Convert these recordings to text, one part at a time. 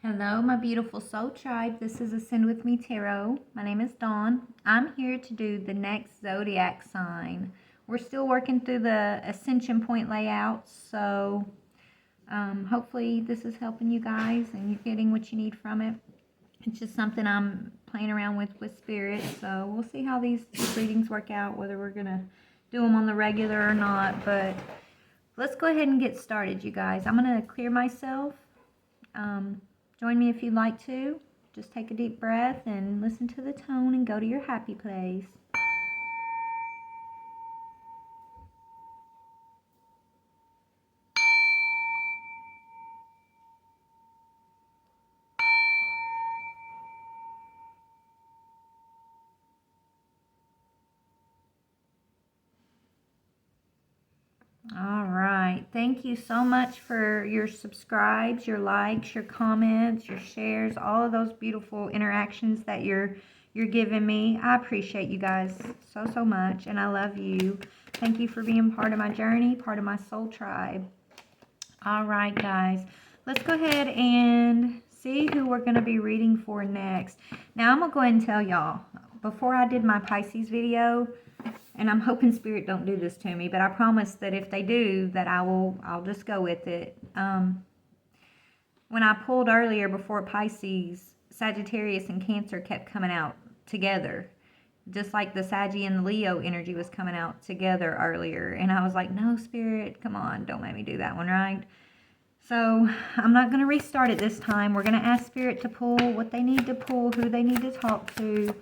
Hello, my beautiful soul tribe. This is Ascend With Me Tarot. My name is Dawn. I'm here to do the next zodiac sign. We're still working through the ascension point layout, so hopefully this is helping you guys and you're getting what you need from it. It's just something I'm playing around with spirit, so we'll see how these readings work out, whether we're going to do them on the regular or not, but let's go ahead and get started, you guys. I'm going to clear myself. Join me if you'd like to. Just take a deep breath and listen to the tone and go to your happy place. All right. Thank you so much for your subscribes, your likes, your comments, your shares, all of those beautiful interactions that you're giving me. I appreciate you guys so much, and I love you. Thank you for being part of my journey, part of my soul tribe. All right, guys. Let's go ahead and see who we're going to be reading for next. Now, I'm going to go ahead and tell y'all, before I did my Pisces video, and I'm hoping Spirit don't do this to me, but I promise that if they do, that I'll just go with it. When I pulled earlier before Pisces, Sagittarius and Cancer kept coming out together. Just like the Saggy and the Leo energy was coming out together earlier. And I was like, no, Spirit, come on, don't make me do that one, right? So I'm not going to restart it this time. We're going to ask Spirit to pull what they need to pull, who they need to talk to.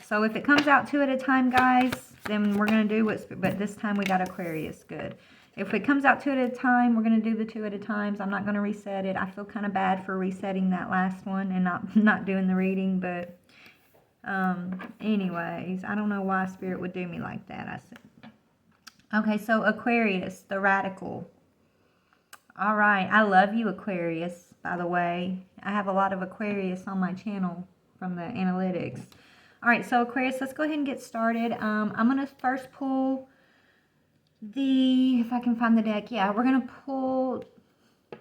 So if it comes out 2 at a time, guys, then we're going to do but this time we got Aquarius. Good. If it comes out 2 at a time, we're going to do the 2 at a times. I'm not going to reset it. I feel kind of bad for resetting that last one and not doing the reading, but anyways, I don't know why Spirit would do me like that. I said, okay, so Aquarius, the radical. All right, I love you, Aquarius, by the way. I have a lot of Aquarius on my channel from the analytics. All right, so Aquarius, let's go ahead and get started. I'm going to first pull if I can find the deck. Yeah, we're going to pull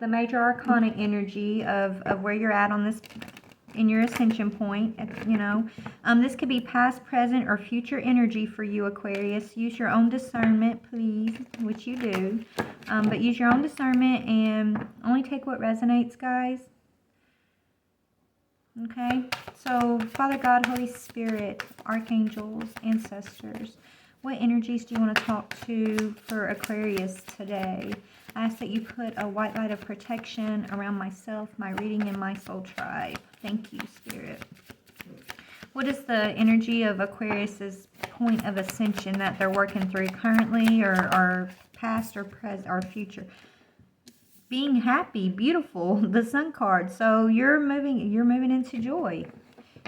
the major arcana energy of where you're at on this, in your ascension point, you know. This could be past, present, or future energy for you, Aquarius. Use your own discernment, please, which you do. But use your own discernment and only take what resonates, guys. Okay, so Father God, Holy Spirit, archangels, ancestors, what energies do you want to talk to for Aquarius today? I ask that you put a white light of protection around myself, my reading, and my soul tribe. Thank you, Spirit. What is the energy of Aquarius's point of ascension that they're working through currently, or past, or present, or future? Being happy, beautiful, the Sun card. So you're moving into joy.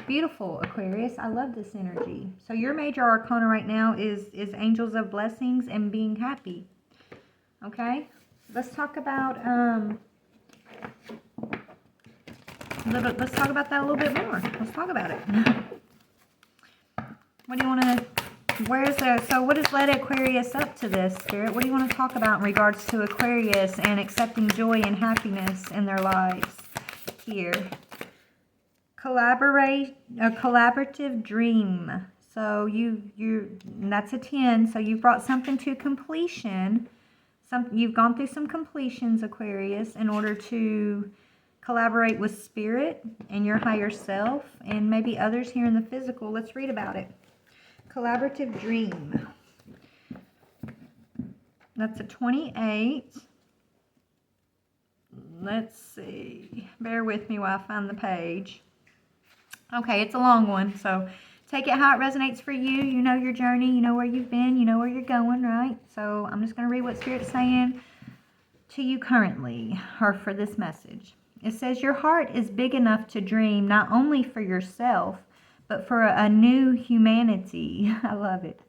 Beautiful, Aquarius. I love this energy. So your major arcana right now is angels of blessings and being happy. Okay? Let's talk about let's talk about that a little bit more. Let's talk about it. What do you want to, so what has led Aquarius up to this, Spirit? What do you want to talk about in regards to Aquarius and accepting joy and happiness in their lives here? A collaborative dream. So that's a 10. So you've brought something to completion. You've gone through some completions, Aquarius, in order to collaborate with Spirit and your higher self and maybe others here in the physical. Let's read about it. Collaborative dream. That's a 28. Let's see. Bear with me while I find the page. Okay, it's a long one, so take it how it resonates for you. You know your journey. You know where you've been. You know where you're going, right? So I'm just going to read what Spirit's saying to you currently, or for this message. It says, your heart is big enough to dream not only for yourself, but for a new humanity. I love it.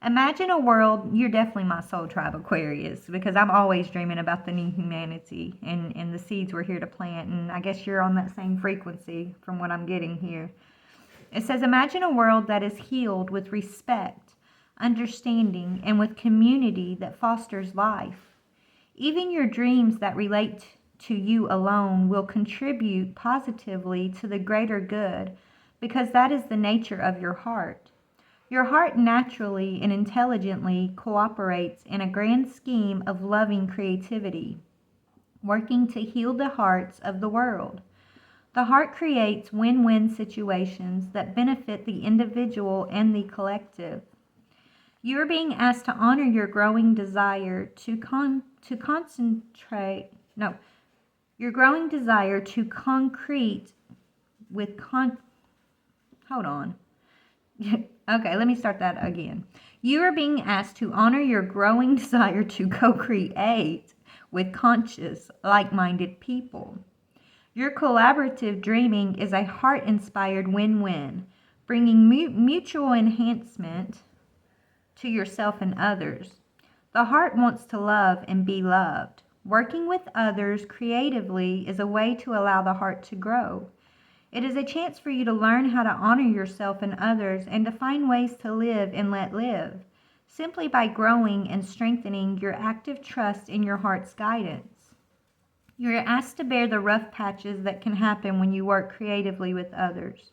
Imagine a world, you're definitely my soul tribe, Aquarius, because I'm always dreaming about the new humanity and the seeds we're here to plant. And I guess you're on that same frequency from what I'm getting here. It says, imagine a world that is healed with respect, understanding, and with community that fosters life. Even your dreams that relate to you alone will contribute positively to the greater good, because that is the nature of your heart. Your heart naturally and intelligently cooperates in a grand scheme of loving creativity, working to heal the hearts of the world. The heart creates win-win situations that benefit the individual and the collective. You are being asked to honor your growing desire to concentrate, no, your growing desire to concrete with hold on. Okay, let me start that again. You are being asked to honor your growing desire to co-create with conscious, like-minded people. Your collaborative dreaming is a heart-inspired win-win, bringing mutual enhancement to yourself and others. The heart wants to love and be loved. Working with others creatively is a way to allow the heart to grow. It is a chance for you to learn how to honor yourself and others and to find ways to live and let live, simply by growing and strengthening your active trust in your heart's guidance. You are asked to bear the rough patches that can happen when you work creatively with others.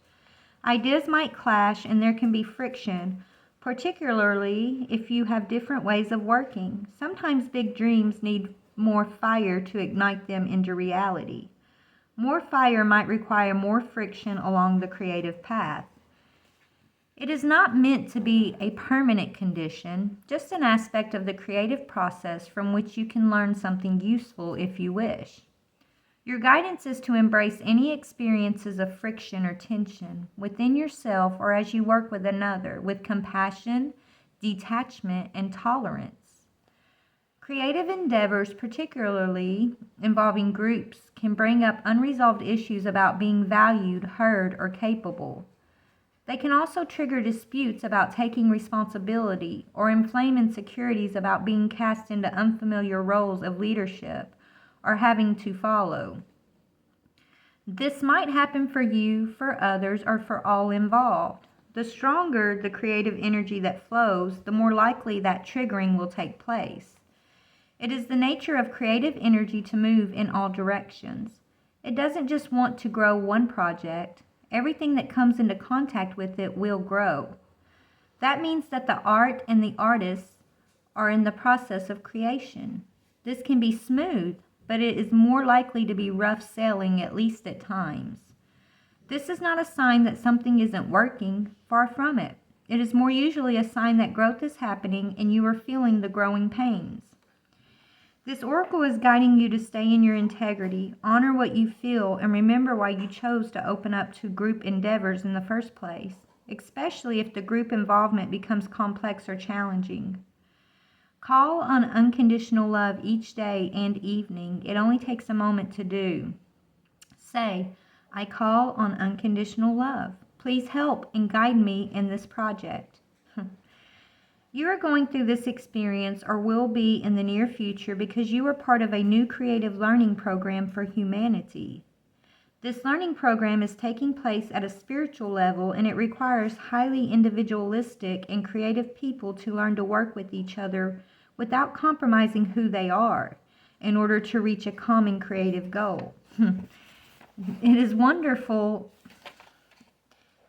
Ideas might clash and there can be friction, particularly if you have different ways of working. Sometimes big dreams need more fire to ignite them into reality. More fire might require more friction along the creative path. It is not meant to be a permanent condition, just an aspect of the creative process from which you can learn something useful if you wish. Your guidance is to embrace any experiences of friction or tension within yourself or as you work with another with compassion, detachment, and tolerance. Creative endeavors, particularly involving groups, can bring up unresolved issues about being valued, heard, or capable. They can also trigger disputes about taking responsibility or inflame insecurities about being cast into unfamiliar roles of leadership or having to follow. This might happen for you, for others, or for all involved. The stronger the creative energy that flows, the more likely that triggering will take place. It is the nature of creative energy to move in all directions. It doesn't just want to grow one project. Everything that comes into contact with it will grow. That means that the art and the artists are in the process of creation. This can be smooth, but it is more likely to be rough sailing, at least at times. This is not a sign that something isn't working, far from it. It is more usually a sign that growth is happening and you are feeling the growing pains. This oracle is guiding you to stay in your integrity, honor what you feel, and remember why you chose to open up to group endeavors in the first place, especially if the group involvement becomes complex or challenging. Call on unconditional love each day and evening. It only takes a moment to do. Say, I call on unconditional love. Please help and guide me in this project. You are going through this experience or will be in the near future because you are part of a new creative learning program for humanity. This learning program is taking place at a spiritual level and it requires highly individualistic and creative people to learn to work with each other without compromising who they are in order to reach a common creative goal. It is wonderful,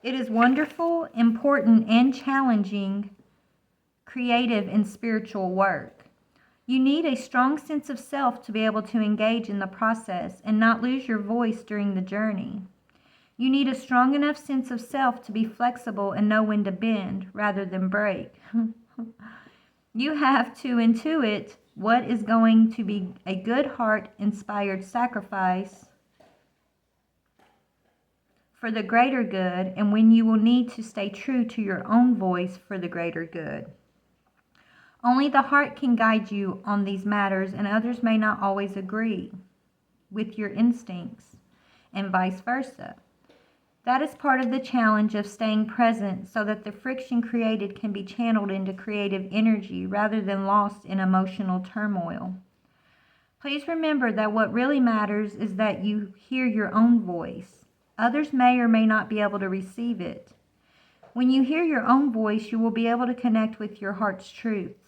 important, and challenging creative and spiritual work. You need a strong sense of self to be able to engage in the process and not lose your voice during the journey. You need a strong enough sense of self to be flexible and know when to bend rather than break. You have to intuit what is going to be a good heart-inspired sacrifice for the greater good and when you will need to stay true to your own voice for the greater good. Only the heart can guide you on these matters, and others may not always agree with your instincts, and vice versa. That is part of the challenge of staying present so that the friction created can be channeled into creative energy rather than lost in emotional turmoil. Please remember that what really matters is that you hear your own voice. Others may or may not be able to receive it. When you hear your own voice, you will be able to connect with your heart's truths.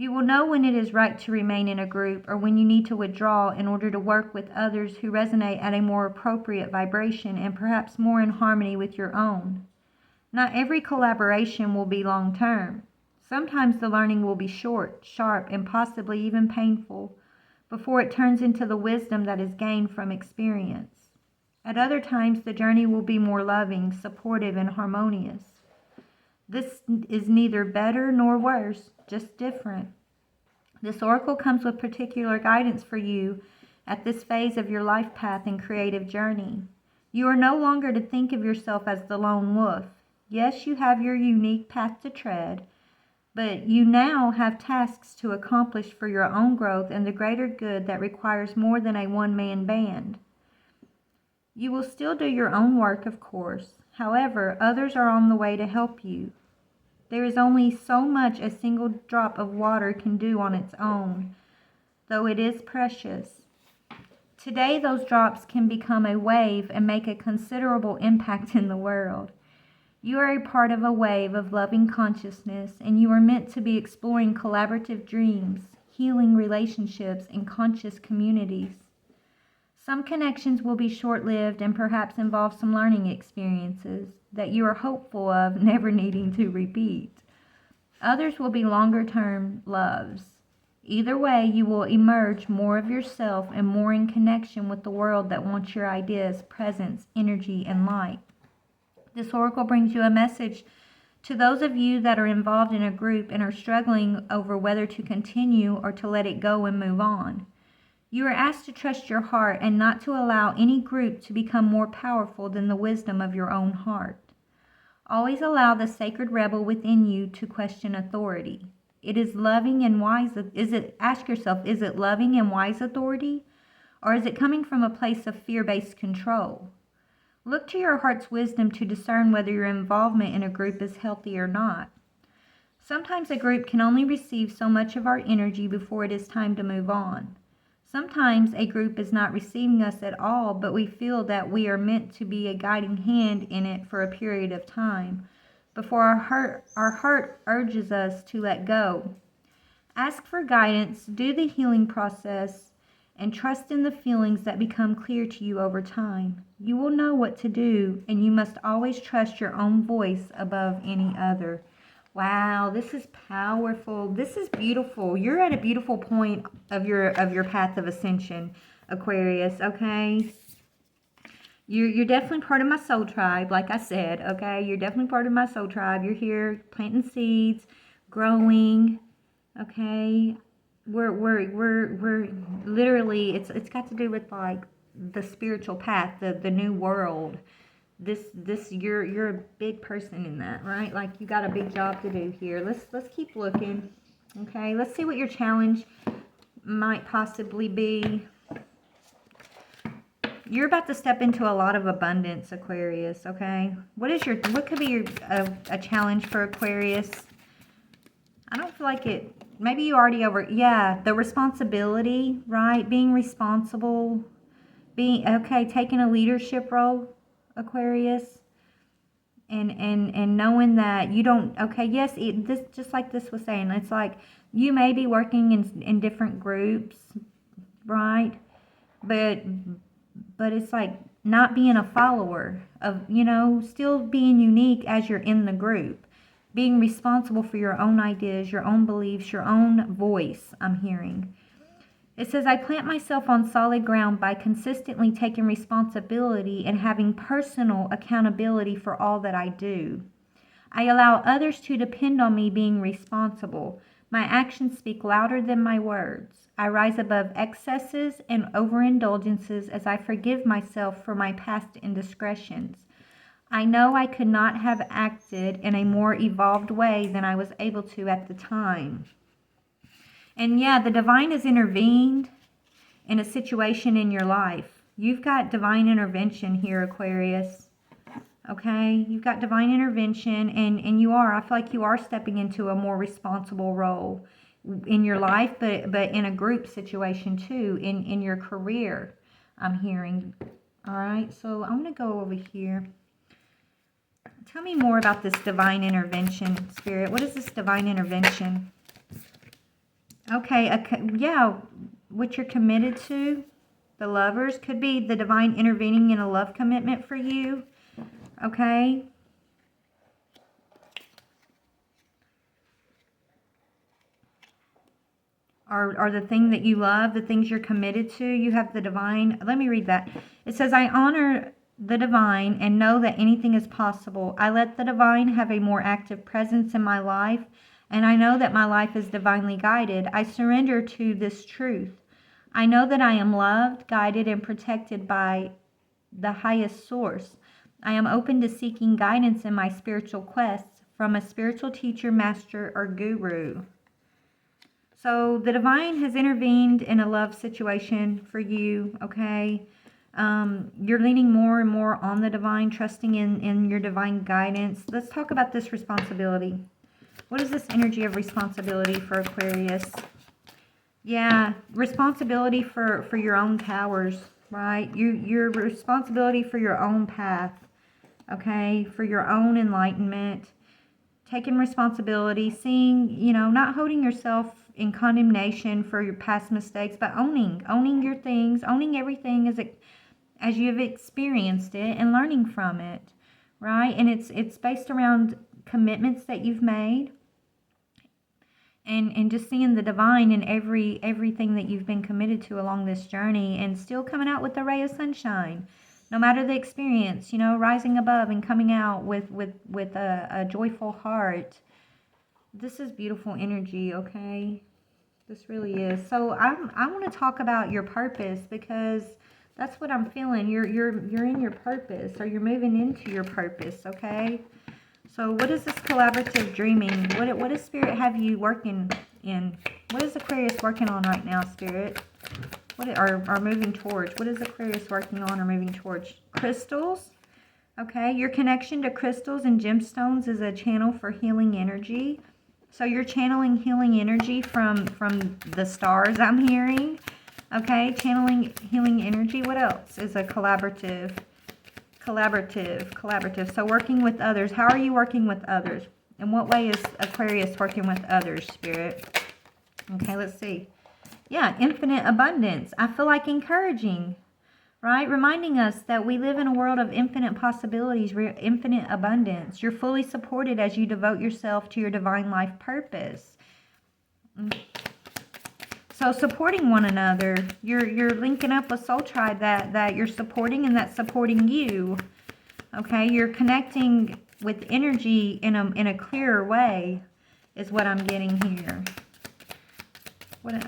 You will know when it is right to remain in a group or when you need to withdraw in order to work with others who resonate at a more appropriate vibration and perhaps more in harmony with your own. Not every collaboration will be long-term. Sometimes the learning will be short, sharp, and possibly even painful before it turns into the wisdom that is gained from experience. At other times, the journey will be more loving, supportive, and harmonious. This is neither better nor worse, just different. This oracle comes with particular guidance for you at this phase of your life path and creative journey. You are no longer to think of yourself as the lone wolf. Yes, you have your unique path to tread, but you now have tasks to accomplish for your own growth and the greater good that requires more than a one-man band. You will still do your own work, of course. However, others are on the way to help you. There is only so much a single drop of water can do on its own, though it is precious. Today, those drops can become a wave and make a considerable impact in the world. You are a part of a wave of loving consciousness, and you are meant to be exploring collaborative dreams, healing relationships, and conscious communities. Some connections will be short-lived and perhaps involve some learning experiences that you are hopeful of never needing to repeat. Others will be longer-term loves. Either way, you will emerge more of yourself and more in connection with the world that wants your ideas, presence, energy, and light. This oracle brings you a message to those of you that are involved in a group and are struggling over whether to continue or to let it go and move on. You are asked to trust your heart and not to allow any group to become more powerful than the wisdom of your own heart. Always allow the sacred rebel within you to question authority. It is loving and wise. Ask yourself, is it loving and wise authority? Or is it coming from a place of fear-based control? Look to your heart's wisdom to discern whether your involvement in a group is healthy or not. Sometimes a group can only receive so much of our energy before it is time to move on. Sometimes a group is not receiving us at all, but we feel that we are meant to be a guiding hand in it for a period of time, before our heart urges us to let go. Ask for guidance, do the healing process, and trust in the feelings that become clear to you over time. You will know what to do, and you must always trust your own voice above any other. Wow, this is powerful. This is beautiful. You're at a beautiful point of your path of ascension, Aquarius, okay? You're definitely part of my soul tribe, like I said, okay? You're definitely part of my soul tribe. You're here planting seeds, growing, okay? We're literally, it's got to do with like the spiritual path, the new world. You're a big person in that, right? Like you got a big job to do here. Let's keep looking. Okay, let's see what your challenge might possibly be. You're about to step into a lot of abundance, Aquarius, okay? What could be a challenge for Aquarius? I don't feel like it. Maybe you already the responsibility, right? Being responsible, taking a leadership role, Aquarius, and knowing that you don't, yes, this, just like this was saying, it's like you may be working in different groups, right? But it's like not being a follower of, still being unique as you're in the group, being responsible for your own ideas, your own beliefs, your own voice, I'm hearing. It says, I plant myself on solid ground by consistently taking responsibility and having personal accountability for all that I do. I allow others to depend on me being responsible. My actions speak louder than my words. I rise above excesses and overindulgences as I forgive myself for my past indiscretions. I know I could not have acted in a more evolved way than I was able to at the time. And yeah, the divine has intervened in a situation in your life. You've got divine intervention here, Aquarius. Okay? You've got divine intervention, and I feel like you are stepping into a more responsible role in your life, but in a group situation too, in your career, I'm hearing. All right? So I'm going to go over here. Tell me more about this divine intervention, Spirit. What is this divine intervention? Okay, yeah, what you're committed to. The Lovers could be the divine intervening in a love commitment for you. Okay. Or the thing that you love, the things you're committed to. You have the divine. Let me read that. It says, I honor the divine and know that anything is possible. I let the divine have a more active presence in my life, and I know that my life is divinely guided. I surrender to this truth. I know that I am loved, guided, and protected by the highest source. I am open to seeking guidance in my spiritual quests from a spiritual teacher, master, or guru. So the divine has intervened in a love situation for you, okay? You're leaning more and more on the divine, trusting in your divine guidance. Let's talk about this responsibility. What is this energy of responsibility for Aquarius? Yeah, responsibility for your own powers, right? Your responsibility for your own path, okay? For your own enlightenment. Taking responsibility, seeing, not holding yourself in condemnation for your past mistakes, but owning your things, owning everything as you've experienced it and learning from it, right? And it's based around commitments that you've made, and just seeing the divine in everything that you've been committed to along this journey, and still coming out with a ray of sunshine. No matter the experience, rising above and coming out with a joyful heart. This is beautiful energy, okay? This really is. So I want to talk about your purpose, because that's what I'm feeling. You're in your purpose, or you're moving into your purpose, okay? So what is this collaborative dreaming? What does Spirit have you working in? What is Aquarius working on right now, Spirit? What are moving towards? What is Aquarius working on or moving towards? Crystals. Okay, your connection to crystals and gemstones is a channel for healing energy. So you're channeling healing energy from the stars, I'm hearing. Okay, channeling healing energy. What else is a collaborative? Collaborative. So working with others. How are you working with others? In what way is Aquarius working with others, Spirit? Okay, let's see. Yeah, infinite abundance. I feel like encouraging, right? Reminding us that we live in a world of infinite possibilities, infinite abundance. You're fully supported as you devote yourself to your divine life purpose. So supporting one another, you're linking up a soul tribe that you're supporting and that's supporting you. Okay, you're connecting with energy in a clearer way is what I'm getting here.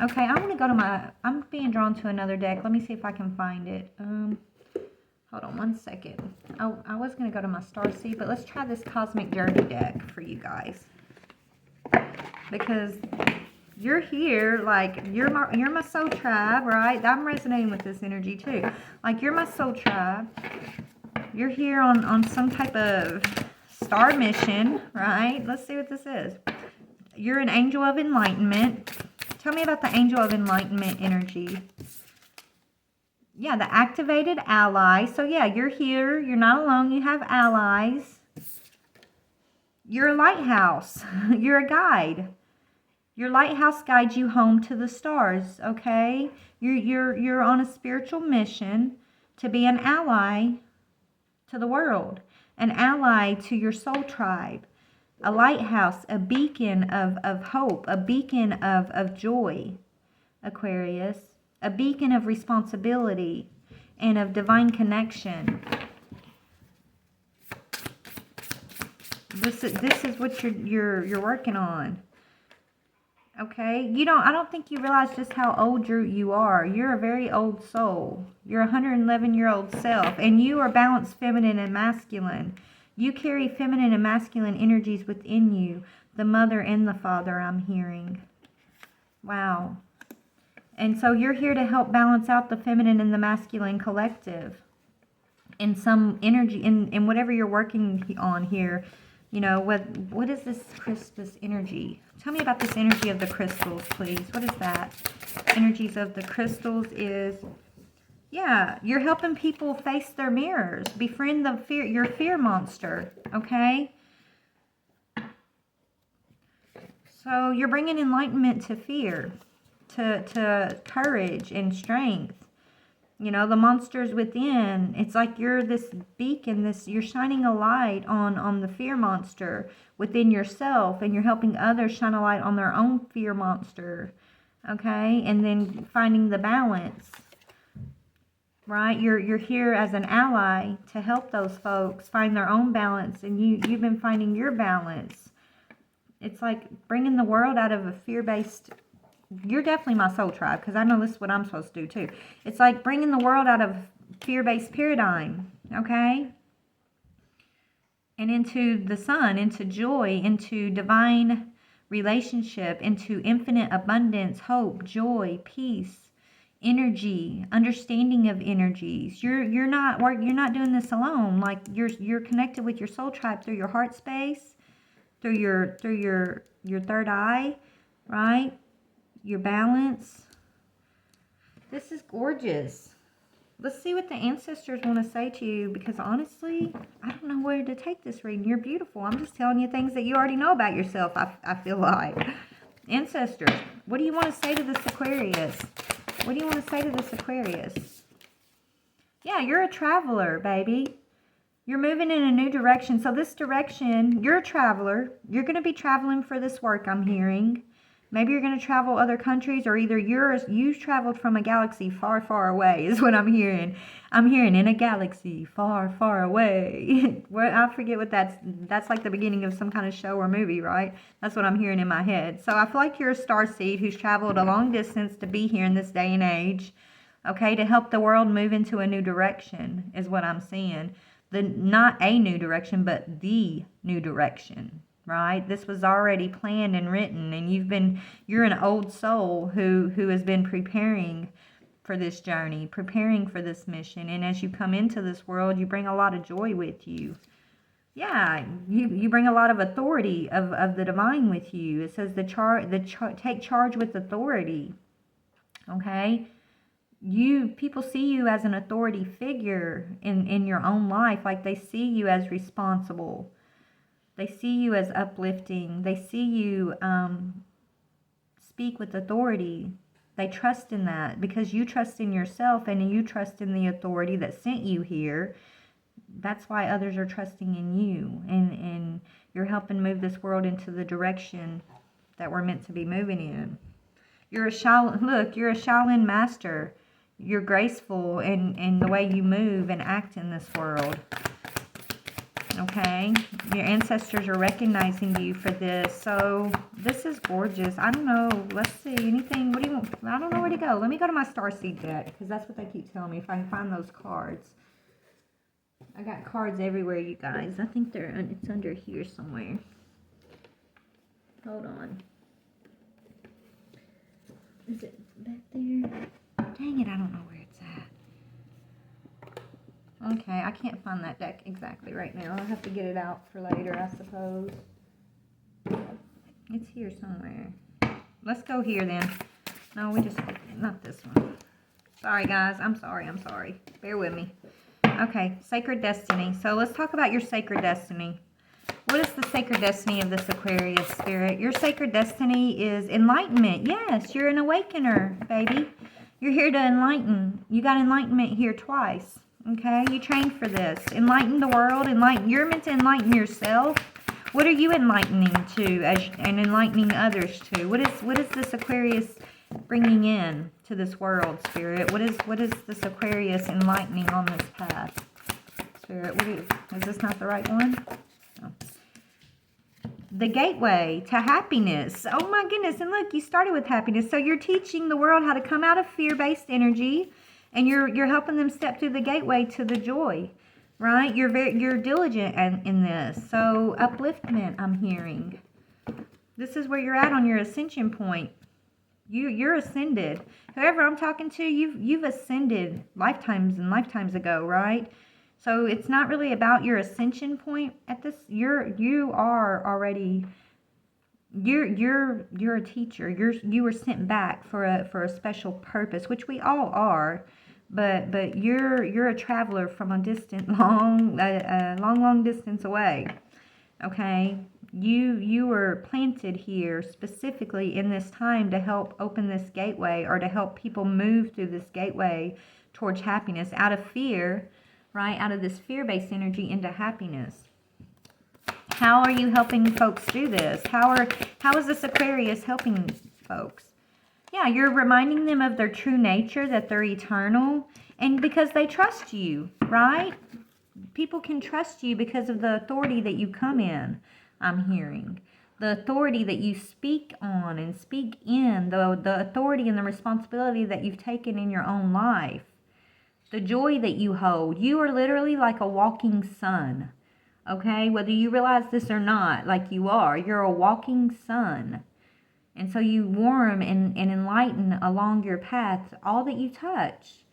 Okay, I want to go to I'm being drawn to another deck. Let me see if I can find it. Hold on one second. I was going to go to my Starseed, but let's try this Cosmic Journey deck for you guys. Because you're here, like, you're my soul tribe, right? I'm resonating with this energy too. Like, you're my soul tribe. You're here on some type of star mission, right? Let's see what this is. You're an angel of enlightenment. Tell me about the angel of enlightenment energy. Yeah, the activated ally. So yeah, you're here. You're not alone. You have allies. You're a lighthouse. You're a guide. Your lighthouse guides you home to the stars, okay? You're on a spiritual mission to be an ally to the world, an ally to your soul tribe. A lighthouse, a beacon of hope, a beacon of joy, Aquarius, a beacon of responsibility and of divine connection. This is what you're working on. Okay? I don't think you realize just how old you are. You're a very old soul. You're a 111-year-old self, and you are balanced feminine and masculine. You carry feminine and masculine energies within you, the mother and the father, I'm hearing. Wow. And so you're here to help balance out the feminine and the masculine collective in some energy, in whatever you're working on here. What is this Christmas energy? Tell me about this energy of the crystals, please. What is that? Energies of the crystals is... Yeah, you're helping people face their mirrors. Befriend your fear monster, okay? So you're bringing enlightenment to fear. to courage and strength. You know, the monsters within, it's like you're this beacon, you're shining a light on the fear monster within yourself, and you're helping others shine a light on their own fear monster, okay? And then finding the balance, right? You're here as an ally to help those folks find their own balance, and you've been finding your balance. It's like bringing the world out of a fear-based. You're definitely my soul tribe, because I know this is what I'm supposed to do too. It's like bringing the world out of fear-based paradigm, okay? And into the sun, into joy, into divine relationship, into infinite abundance, hope, joy, peace, energy, understanding of energies. You're not doing this alone. Like you're connected with your soul tribe through your heart space, through your third eye, right? Your balance. This is gorgeous. Let's see what the ancestors want to say to you, because honestly, I don't know where to take this reading. You're beautiful. I'm just telling you things that you already know about yourself, I feel like. Ancestors, what do you want to say to this Aquarius? What do you want to say to this Aquarius? Yeah, you're a traveler, baby. You're moving in a new direction. So this direction, you're a traveler. You're going to be traveling for this work, I'm hearing. Maybe you're going to travel other countries, or either you've traveled from a galaxy far, far away is what I'm hearing. I'm hearing in a galaxy far, far away. I forget what that's like the beginning of some kind of show or movie, right? That's what I'm hearing in my head. So I feel like you're a starseed who's traveled a long distance to be here in this day and age, okay, to help the world move into a new direction is what I'm seeing. Not a new direction, but the new direction. Right? This was already planned and written, and you're an old soul who has been preparing for this journey, preparing for this mission. And as you come into this world, you bring a lot of joy with you. Yeah, you bring a lot of authority of the divine with you. It says take charge with authority. Okay? People see you as an authority figure in your own life, like they see you as responsible. They see you as uplifting. They see you speak with authority. They trust in that because you trust in yourself and you trust in the authority that sent you here. That's why others are trusting in you. And you're helping move this world into the direction that we're meant to be moving in. You're a Shaolin master. You're graceful in the way you move and act in this world. Okay, your ancestors are recognizing you for this. So this is gorgeous. I don't know. Let's see. Anything? What do you want? I don't know where to go. Let me go to my Starseed deck, because that's what they keep telling me, if I can find those cards. I got cards everywhere, you guys. I think it's under here somewhere. Hold on. Is it back there? Dang it, I don't know where it's at. Okay, I can't find that deck exactly right now. I'll have to get it out for later, I suppose. It's here somewhere. Let's go here then. No, not this one. Sorry, guys. I'm sorry. Bear with me. Okay, Sacred Destiny. So let's talk about your Sacred Destiny. What is the Sacred Destiny of this Aquarius spirit? Your Sacred Destiny is enlightenment. Yes, you're an awakener, baby. You're here to enlighten. You got enlightenment here twice. Okay, you trained for this. Enlighten the world. You're meant to enlighten yourself. What are you enlightening to and enlightening others to? What is this Aquarius bringing in to this world, Spirit? What is this Aquarius enlightening on this path, Spirit? Is this not the right one? No. The gateway to happiness. Oh my goodness! And look, you started with happiness. So you're teaching the world how to come out of fear-based energy. And you're helping them step through the gateway to the joy, right? You're diligent in this. So upliftment, I'm hearing. This is where you're at on your ascension point. You're ascended. Whoever I'm talking to, you've ascended lifetimes and lifetimes ago, right? So it's not really about your ascension point at this. You are already. You're a teacher. You were sent back for a special purpose, which we all are. But you're a traveler from a long distance away. Okay, You were planted here specifically in this time to help open this gateway, or to help people move through this gateway towards happiness, out of fear, right? Out of this fear-based energy into happiness. How are you helping folks do this? How is this Aquarius helping folks? Yeah, you're reminding them of their true nature, that they're eternal, and because they trust you, right? People can trust you because of the authority that you come in, I'm hearing. The authority that you speak on and speak in, the authority and the responsibility that you've taken in your own life. The joy that you hold. You are literally like a walking sun, okay? Whether you realize this or not, like you are. You're a walking sun. And so you warm and enlighten along your path all that you touch.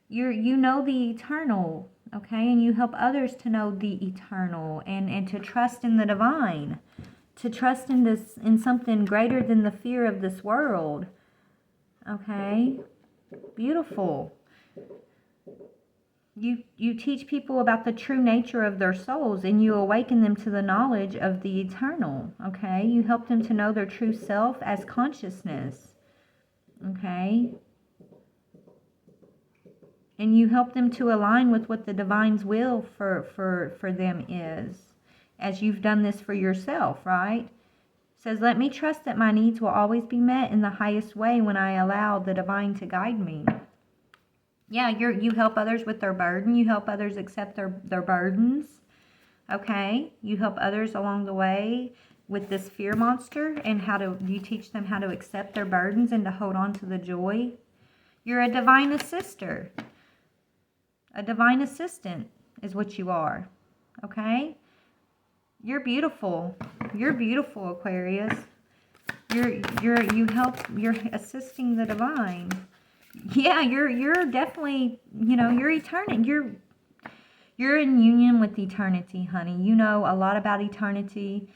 You know the eternal, okay? And you help others to know the eternal and to trust in the divine. To trust in something greater than the fear of this world. Okay? Beautiful. You teach people about the true nature of their souls, and you awaken them to the knowledge of the eternal, okay? You help them to know their true self as consciousness, okay? And you help them to align with what the divine's will for them is, as you've done this for yourself, right? It says, let me trust that my needs will always be met in the highest way when I allow the divine to guide me. Yeah, you help others with their burden. You help others accept their burdens. Okay? You help others along the way with this fear monster, and you teach them how to accept their burdens and to hold on to the joy. You're a divine assister. A divine assistant is what you are. Okay? You're beautiful. You're beautiful, Aquarius. You're assisting the divine. Yeah, you're definitely, you're eternal. You're in union with eternity, honey. You know a lot about eternity.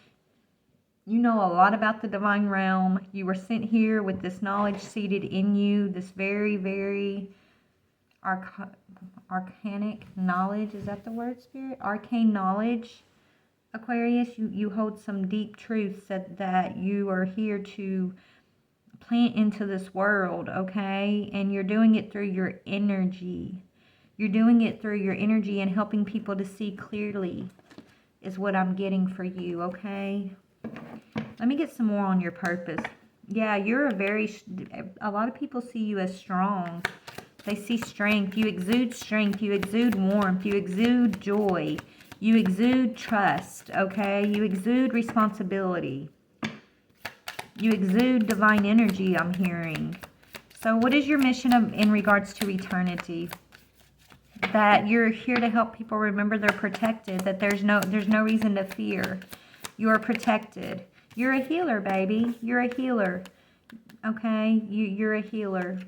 You know a lot about the divine realm. You were sent here with this knowledge seated in you, this very, very arcanic knowledge. Is that the word, Spirit? Arcane knowledge. Aquarius, you hold some deep truths that you are here to plant into this world, okay? And you're doing it through your energy. You're doing it through your energy and helping people to see clearly is what I'm getting for you, okay? Let me get some more on your purpose. Yeah, you're a lot of people see you as strong. They see strength. You exude strength. You exude warmth. You exude joy. You exude trust, okay? You exude responsibility. You exude divine energy, I'm hearing. So what is your mission in regards to eternity? That you're here to help people remember they're protected, that there's no reason to fear. You are protected. You're a healer, baby. You're a healer. Okay? You're a healer.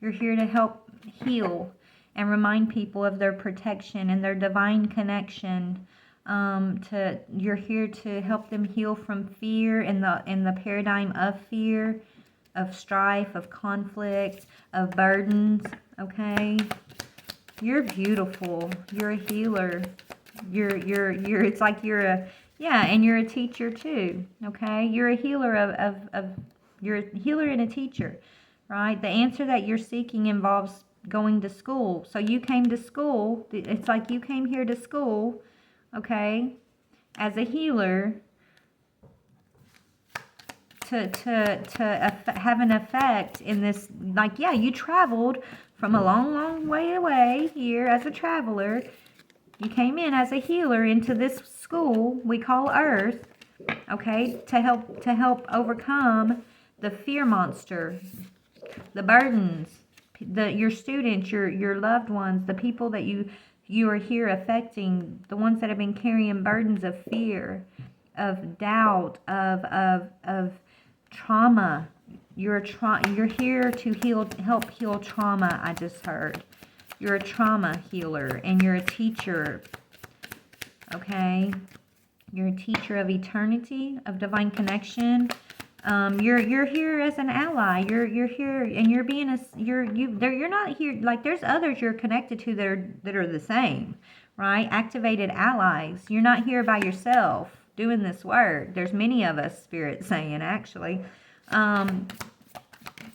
You're here to help heal and remind people of their protection and their divine connection. You're here to help them heal from fear in the paradigm of fear, of strife, of conflict, of burdens. Okay, you're beautiful. You're a healer. It's like and you're a teacher too. Okay, you're a healer you're a healer and a teacher, right? The answer that you're seeking involves going to school. So you came to school. It's like you came here to school. Okay, as a healer, to have an effect in this, like, yeah, you traveled from a long, long way away here as a traveler. You came in as a healer into this school we call Earth, okay, to help overcome the fear monster, the burdens, your students, your loved ones, the people that you are here affecting, the ones that have been carrying burdens of fear, of doubt, of trauma. You're here to help heal trauma, I just heard. You're a trauma healer, and you're a teacher, okay? You're a teacher of eternity, of divine connection. You're here as an ally. You're here, and you're not here, like, there's others you're connected to that are the same, right? Activated allies. You're not here by yourself. doing this work. There's many of us, Spirit saying, actually. And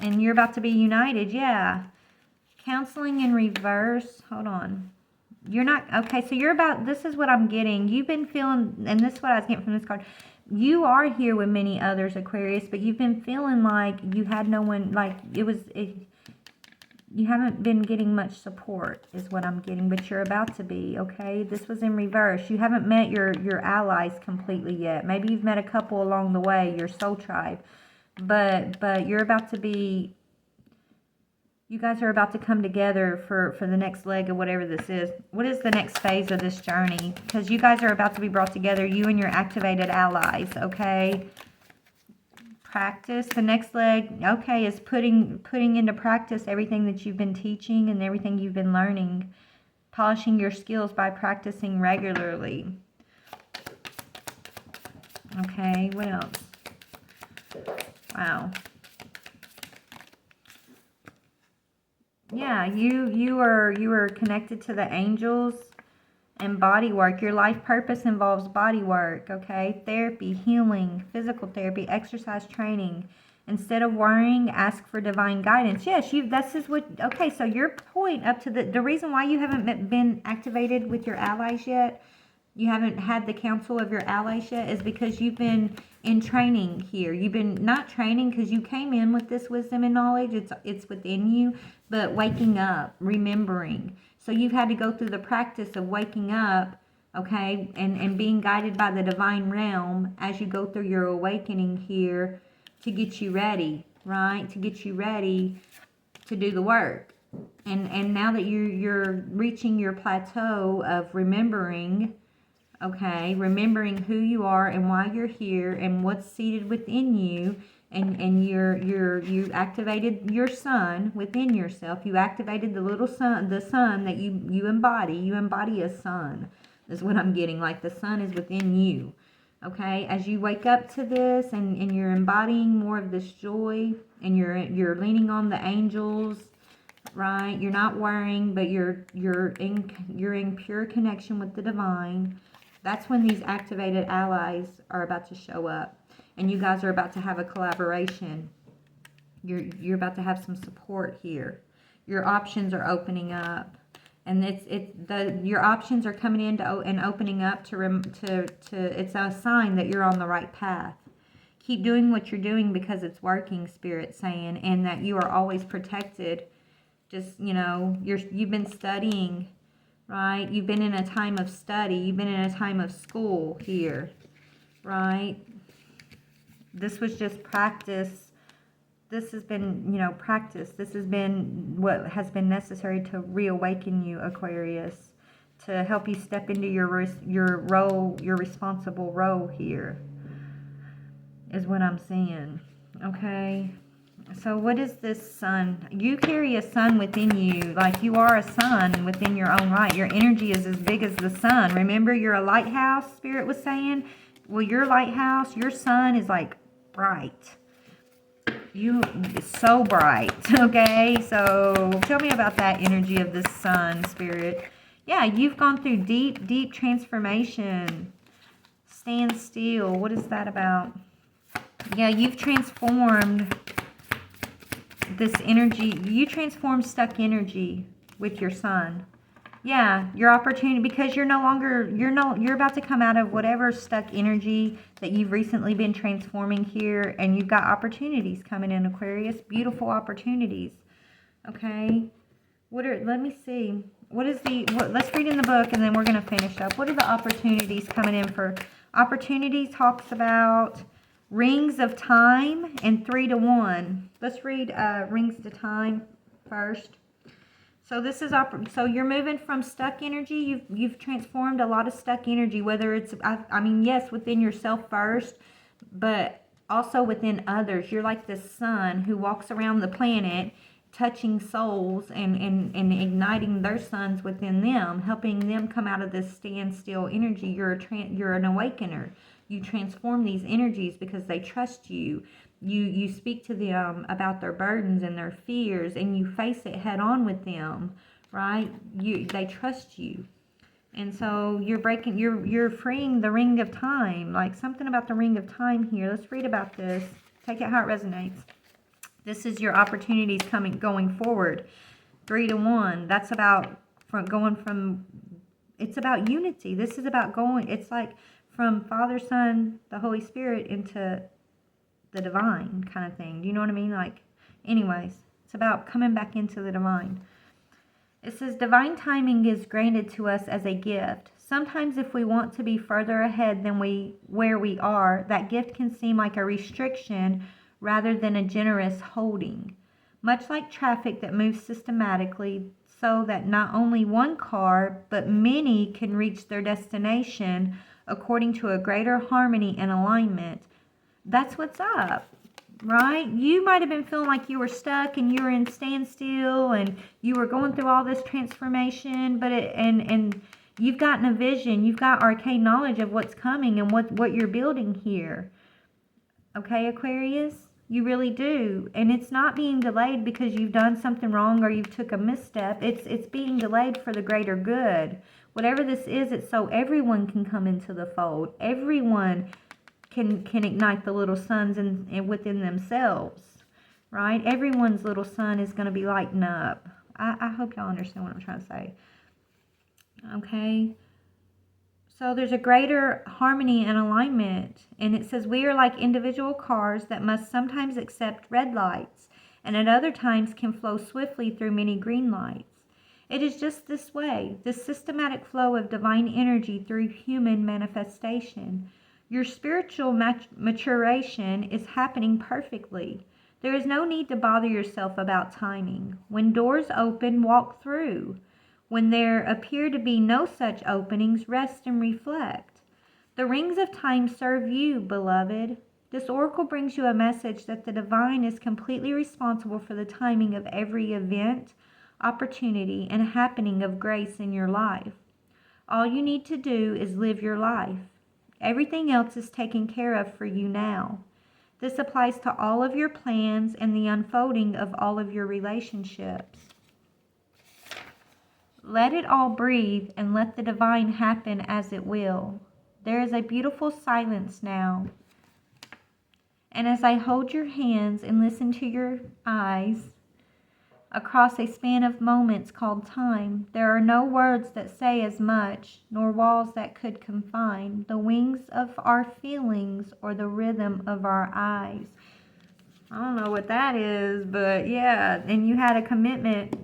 you're about to be united, yeah. Counseling in reverse. Hold on. You're not, okay, so you're about, this is what I'm getting. You've been feeling, and this is what I was getting from this card. You are here with many others, Aquarius, but you've been feeling like you had no one, like you haven't been getting much support, is what I'm getting, but you're about to be, okay? This was in reverse. You haven't met your allies completely yet. Maybe you've met a couple along the way, your soul tribe, but you're about to be, you guys are about to come together for the next leg of whatever this is. What is the next phase of this journey? Because you guys are about to be brought together, you and your activated allies, okay? Practice. The next leg, okay, is putting into practice everything that you've been teaching and everything you've been learning. Polishing your skills by practicing regularly. Okay, what else? Wow. Yeah, you are connected to the angels and body work. Your life purpose involves body work, okay? Therapy, healing, physical therapy, exercise training. Instead of worrying, ask for divine guidance. Yes, this is what, okay, so your point up to the reason why you haven't been activated with your allies yet, you haven't had the counsel of your allies yet, is because you've been in training here. You've been not training because you came in with this wisdom and knowledge. It's within you, but waking up, remembering. So you've had to go through the practice of waking up, okay, and being guided by the divine realm as you go through your awakening here to get you ready, right? To get you ready to do the work. And now that you're reaching your plateau of remembering, okay, remembering who you are and why you're here and what's seated within you, and you activated your sun within yourself. You activated the little sun, the sun that you embody. You embody a sun, is what I'm getting. Like the sun is within you. Okay, as you wake up to this and you're embodying more of this joy, and you're leaning on the angels, right? You're not worrying, but you're in pure connection with the divine. That's when these activated allies are about to show up, and you guys are about to have a collaboration. You're about to have some support here. Your options are opening up, and your options are coming in and opening up to it's a sign that you're on the right path. Keep doing what you're doing because it's working, Spirit saying, and that you are always protected. Just, you've been studying, right? You've been in a time of study. You've been in a time of school here, right? This was just practice. This has been, practice. This has been what has been necessary to reawaken you, Aquarius, to help you step into your role, your responsible role here, is what I'm seeing, okay? So what is this sun? You carry a sun within you, like you are a sun within your own right. Your energy is as big as the sun. Remember, you're a lighthouse, Spirit was saying. Well, your lighthouse, your sun is like bright. It's so bright, okay? So tell me about that energy of the sun, Spirit. Yeah, you've gone through deep, deep transformation. Stand still. What is that about? Yeah, you've transformed this energy. You transform stuck energy with your sun. Yeah, your opportunity, because you're about to come out of whatever stuck energy that you've recently been transforming here, and you've got opportunities coming in, Aquarius. Beautiful opportunities. Okay. Let me see. Let's read in the book and then we're going to finish up. What are the opportunities coming in for? Opportunity talks about rings of time and 3 to 1. Let's read rings to time first. So this is so you're moving from stuck energy. You've transformed a lot of stuck energy, whether it's yes, within yourself first, but also within others. You're like the sun who walks around the planet touching souls and igniting their suns within them, helping them come out of this standstill energy. You're an awakener. You transform these energies because they trust you. You speak to them about their burdens and their fears, and you face it head on with them, right? They trust you. And so you're freeing the ring of time, like something about the ring of time here. Let's read about this. Take it how it resonates. This is your opportunities going forward. 3 to 1. That's about it's about unity. This is about it's like from Father, Son, the Holy Spirit into the divine kind of thing. Do you know what I mean? Like, anyways, it's about coming back into the divine. It says, divine timing is granted to us as a gift. Sometimes if we want to be further ahead than where we are, that gift can seem like a restriction rather than a generous holding. Much like traffic that moves systematically so that not only one car, but many can reach their destination according to a greater harmony and alignment. That's what's up. Right? You might have been feeling like you were stuck and you were in standstill and you were going through all this transformation, but and you've gotten a vision, you've got arcane knowledge of what's coming and what you're building here. Okay, Aquarius? You really do. And it's not being delayed because you've done something wrong or you've took a misstep. It's being delayed for the greater good. Whatever this is, it's so everyone can come into the fold. Everyone can ignite the little suns within themselves, right? Everyone's little sun is going to be lighting up. I hope y'all understand what I'm trying to say. Okay. So there's a greater harmony and alignment. And it says we are like individual cars that must sometimes accept red lights and at other times can flow swiftly through many green lights. It is just this way, this systematic flow of divine energy through human manifestation. Your spiritual maturation is happening perfectly. There is no need to bother yourself about timing. When doors open, walk through. When there appear to be no such openings, rest and reflect. The rings of time serve you, beloved. This oracle brings you a message that the divine is completely responsible for the timing of every event, opportunity, and happening of grace in your life. All you need to do is live your life. Everything else is taken care of for you now. This applies to all of your plans and the unfolding of all of your relationships. Let it all breathe and let the divine happen as it will. There is a beautiful silence now. And as I hold your hands and listen to your eyes, across a span of moments called time, there are no words that say as much, nor walls that could confine the wings of our feelings or the rhythm of our eyes. I don't know what that is, but yeah, and you had a commitment,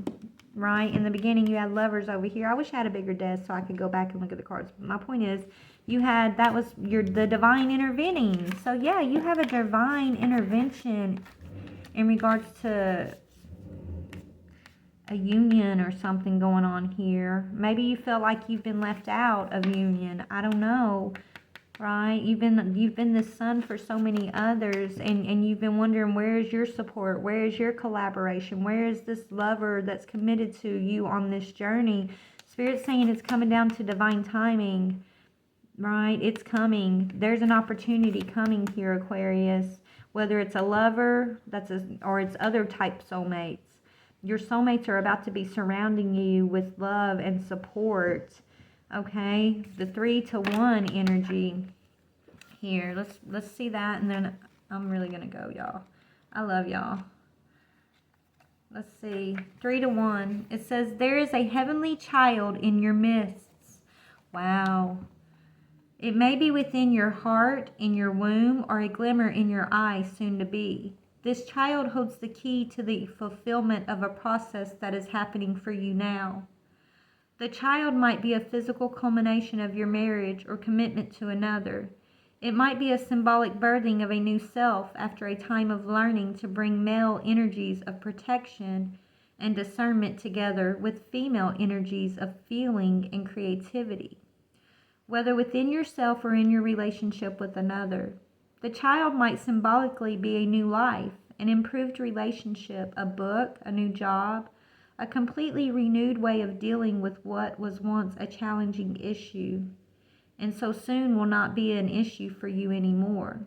right? In the beginning, you had lovers over here. I wish I had a bigger desk so I could go back and look at the cards. But my point is, that was the divine intervening. So yeah, you have a divine intervention in regards to a union or something going on here. Maybe you feel like you've been left out of union. I don't know, right? You've been the sun for so many others, and you've been wondering, where is your support? Where is your collaboration? Where is this lover that's committed to you on this journey? Spirit's saying it's coming down to divine timing, right? It's coming. There's an opportunity coming here, Aquarius. Whether it's a lover, or it's other type soulmates. Your soulmates are about to be surrounding you with love and support. Okay, the 3 to 1 energy here. Let's see that, and then I'm really gonna go, y'all. I love y'all. Let's see, 3 to 1. It says there is a heavenly child in your midst. Wow. It may be within your heart, in your womb, or a glimmer in your eye soon to be. This child holds the key to the fulfillment of a process that is happening for you now. The child might be a physical culmination of your marriage or commitment to another. It might be a symbolic birthing of a new self after a time of learning to bring male energies of protection and discernment together with female energies of feeling and creativity, whether within yourself or in your relationship with another. The child might symbolically be a new life, an improved relationship, a book, a new job, a completely renewed way of dealing with what was once a challenging issue, and so soon will not be an issue for you anymore.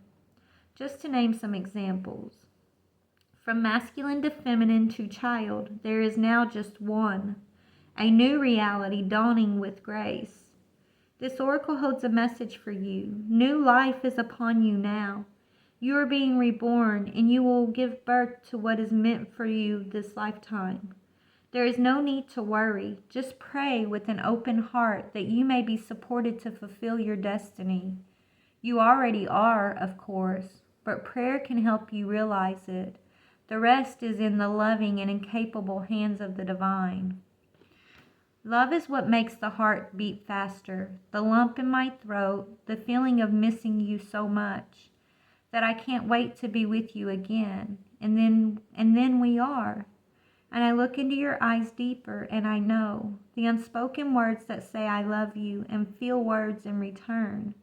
Just to name some examples. From masculine to feminine to child, there is now just one, a new reality dawning with grace. This oracle holds a message for you. New life is upon you now. You are being reborn, and you will give birth to what is meant for you this lifetime. There is no need to worry. Just pray with an open heart that you may be supported to fulfill your destiny. You already are, of course, but prayer can help you realize it. The rest is in the loving and incapable hands of the divine. Love is what makes the heart beat faster. The lump in my throat, the feeling of missing you so much, that I can't wait to be with you again. And then we are. And I look into your eyes deeper, and I know the unspoken words that say I love you and feel words in return.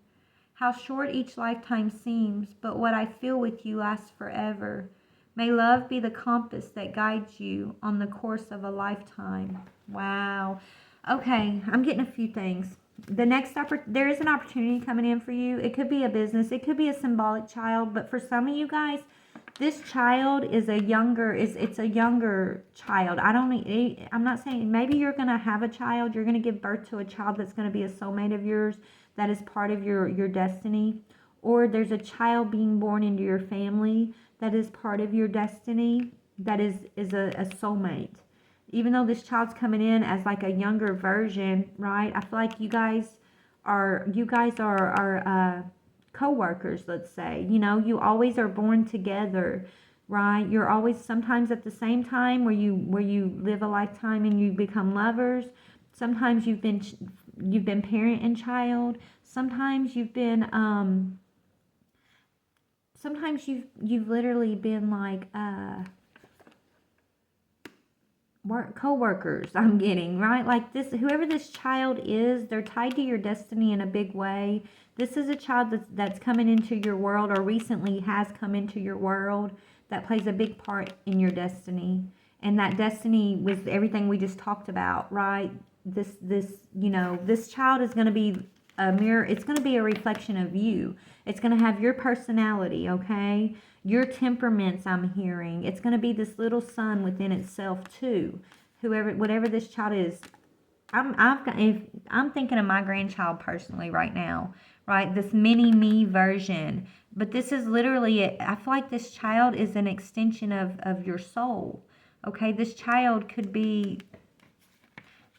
How short each lifetime seems, but what I feel with you lasts forever. May love be the compass that guides you on the course of a lifetime. Wow. Okay, I'm getting a few things. There is an opportunity coming in for you. It could be a business. It could be a symbolic child. But for some of you guys, this child is a younger child. I'm not saying, maybe you're going to have a child. You're going to give birth to a child that's going to be a soulmate of yours, that is part of your destiny. Or there's a child being born into your family that is part of your destiny, that is a soulmate. Even though this child's coming in as like a younger version, right? I feel like you guys are co-workers, let's say. You know, you always are born together, right? You're always sometimes at the same time where you live a lifetime and you become lovers. Sometimes you've been parent and child. Sometimes you've been sometimes you've literally been like co-workers, I'm getting, right? Like this, whoever this child is, they're tied to your destiny in a big way. This is a child that's coming into your world, or recently has come into your world, that plays a big part in your destiny. And that destiny was everything we just talked about, right? This child is going to be a mirror. It's going to be a reflection of you. It's going to have your personality, okay? Your temperaments, I'm hearing. It's going to be this little sun within itself too. Whatever this child is. I'm thinking of my grandchild personally right now, right? This mini me version. But this is literally it. I feel like this child is an extension of your soul. Okay, this child could be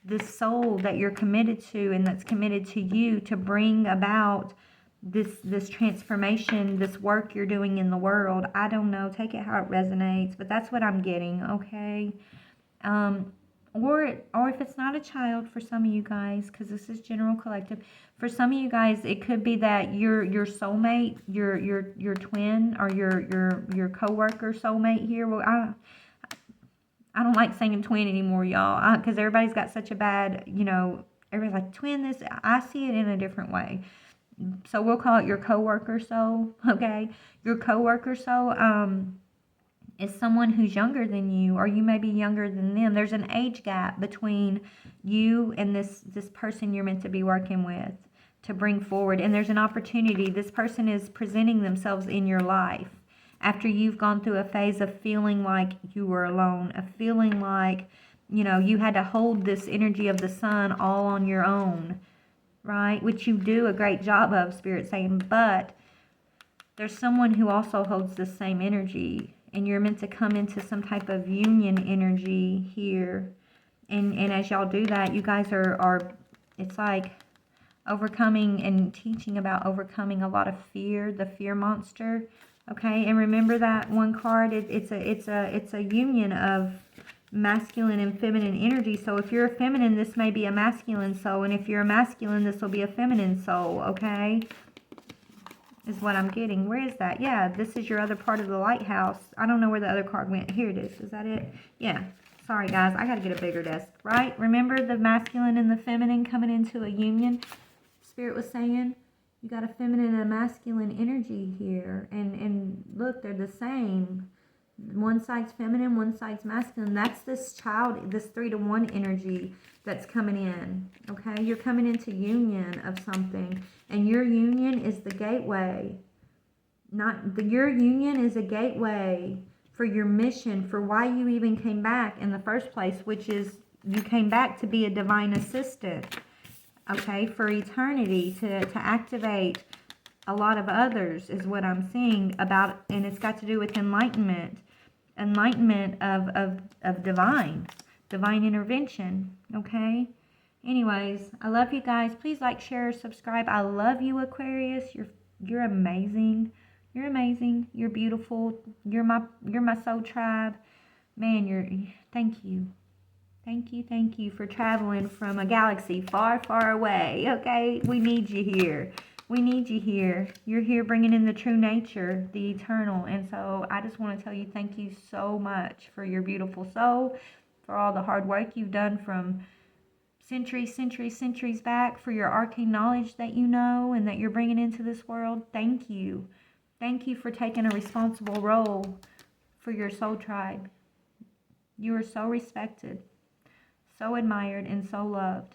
this soul that you're committed to, and that's committed to you to bring about this transformation, this work you're doing in the world. I don't know, take it how it resonates, but that's what I'm getting, okay? Or if it's not a child for some of you guys, because this is general collective, for some of you guys, it could be that your soulmate, your twin, or your coworker soulmate here. Well, I don't like saying twin anymore, y'all, because everybody's got such a bad, everybody's like, twin this. I see it in a different way. So we'll call it your coworker soul, okay? Your coworker soul is someone who's younger than you, or you may be younger than them. There's an age gap between you and this person you're meant to be working with to bring forward. And there's an opportunity. This person is presenting themselves in your life after you've gone through a phase of feeling like you were alone, of feeling like, you had to hold this energy of the sun all on your own, right? Which you do a great job of, Spirit saying, but there's someone who also holds the same energy, and you're meant to come into some type of union energy here. And as y'all do that, you guys are it's like overcoming and teaching about overcoming a lot of fear, the fear monster. Okay, and remember that one card, it's a union of masculine and feminine energy. So if you're a feminine, this may be a masculine soul, and if you're a masculine, this will be a feminine soul, okay? Is what I'm getting. Where is that? Yeah, this is your other part of the lighthouse. I don't know where the other card went. Here it is. Is that it? Yeah. Sorry, guys. I got to get a bigger desk, right? Remember the masculine and the feminine coming into a union? Spirit was saying, you got a feminine and a masculine energy here. And look, they're the same. One side's feminine, one side's masculine. That's this child, this 3-to-1 energy that's coming in. Okay? You're coming into union of something. And your union is the gateway. Your union is a gateway for your mission, for why you even came back in the first place, which is you came back to be a divine assistant. okay, for eternity, to activate a lot of others is what I'm seeing about, and it's got to do with enlightenment of divine intervention, okay? Anyways, I love you guys. Please like, share, subscribe. I love you, Aquarius. You're amazing. You're amazing. You're beautiful. You're my soul tribe. Man, thank you. Thank you for traveling from a galaxy far, far away, okay? We need you here. We need you here. You're here bringing in the true nature, the eternal. And so I just want to tell you thank you so much for your beautiful soul, for all the hard work you've done from centuries back, for your arcane knowledge that you know and that you're bringing into this world. Thank you. Thank you for taking a responsible role for your soul tribe. You are so respected, so admired, and so loved.